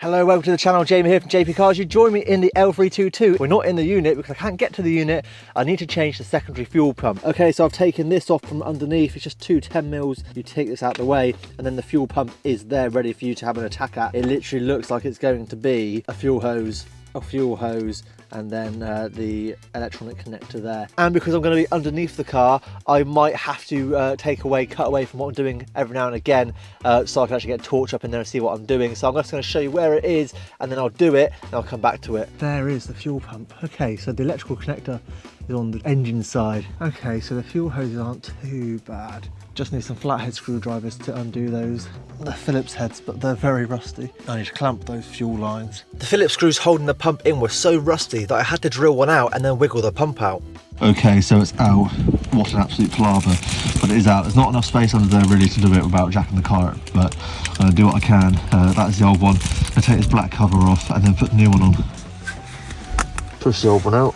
Hello, welcome to the channel. Jamie here from JAYP Cars. You join me in the L322. We're not in the unit because I can't get to the unit. I need to change the secondary fuel pump. Okay, so I've taken this off from underneath. It's just two 10 mils. You take this out the way and then the fuel pump is there ready for you to have an attack at. It literally looks like it's going to be a fuel hose, and then the electronic connector there. And because I'm going to be underneath the car, I might have to cut away from what I'm doing every now and again, so I can actually get a torch up in there and see what I'm doing. So I'm just going to show you where it is, and then I'll do it, and I'll come back to it. There is the fuel pump. Okay, so the electrical connector is on the engine side. Okay, so the fuel hoses aren't too bad. Just need some flathead screwdrivers to undo those. They're Phillips heads, but they're very rusty. I need to clamp those fuel lines. The Phillips screws holding the pump in were so rusty that I had to drill one out and then wiggle the pump out. Okay, so it's out. What an absolute palaver, but it is out. There's not enough space under there really to do it without jacking the car up, but I'm going to do what I can. That is the old one. I'm going to take this black cover off and then put the new one on. Push the old one out.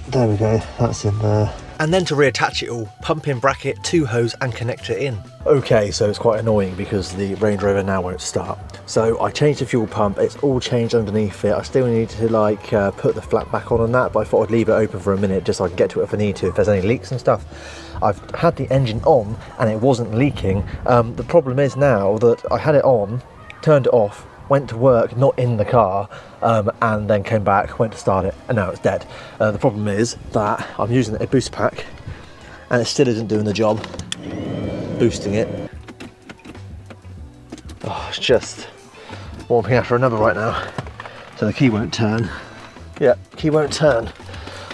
There we go, that's in there. And then to reattach it all, pump in bracket, two hose and connect it in. Okay, so it's quite annoying because the Range Rover now won't start. So I changed the fuel pump, it's all changed underneath it. I still need to put the flap back on that, but I thought I'd leave it open for a minute just so I can get to it if I need to, if there's any leaks and stuff. I've had the engine on and it wasn't leaking. The problem is now that I had it on, turned it off, went to work, not in the car, and then came back, went to start it, and now it's dead. The problem is that I'm using a boost pack, and it still isn't doing the job, boosting it. Oh, it's just one thing after another right now. So the key won't turn. Yeah, key won't turn.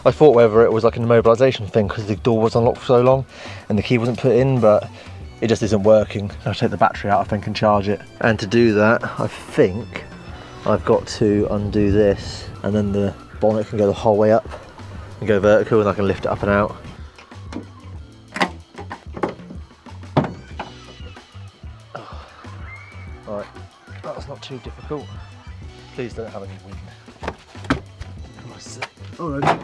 I thought whether it was like an immobilisation thing because the door was unlocked for so long, and the key wasn't put in, but it just isn't working. I'll take the battery out, I think, and charge it. And to do that, I think I've got to undo this, and then the bonnet can go the whole way up and go vertical, and I can lift it up and out. Oh. Right, that's not too difficult. Please don't have any wind. Alright,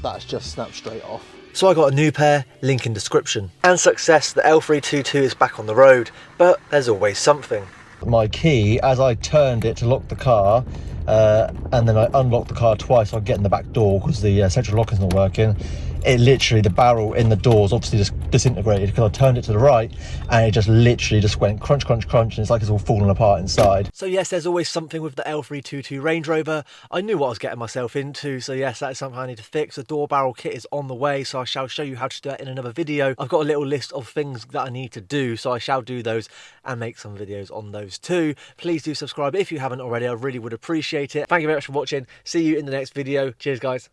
that's just snapped straight off. So I got a new pair, link in description. And success, the L322 is back on the road, but there's always something. My key, as I turned it to lock the car, and then I unlocked the car twice, I'll get in the back door because the central lock is not working. It literally, the barrel in the doors obviously just disintegrated because I turned it to the right and it just literally just went crunch, crunch, crunch, and it's like it's all falling apart inside. So yes, there's always something with the L322 Range Rover. I knew what I was getting myself into, so yes, that is something I need to fix. The door barrel kit is on the way, so I shall show you how to do that in another video. I've got a little list of things that I need to do, so I shall do those and make some videos on those too. Please do subscribe if you haven't already, I really would appreciate it. Thank you very much for watching. See you in the next video. Cheers, guys.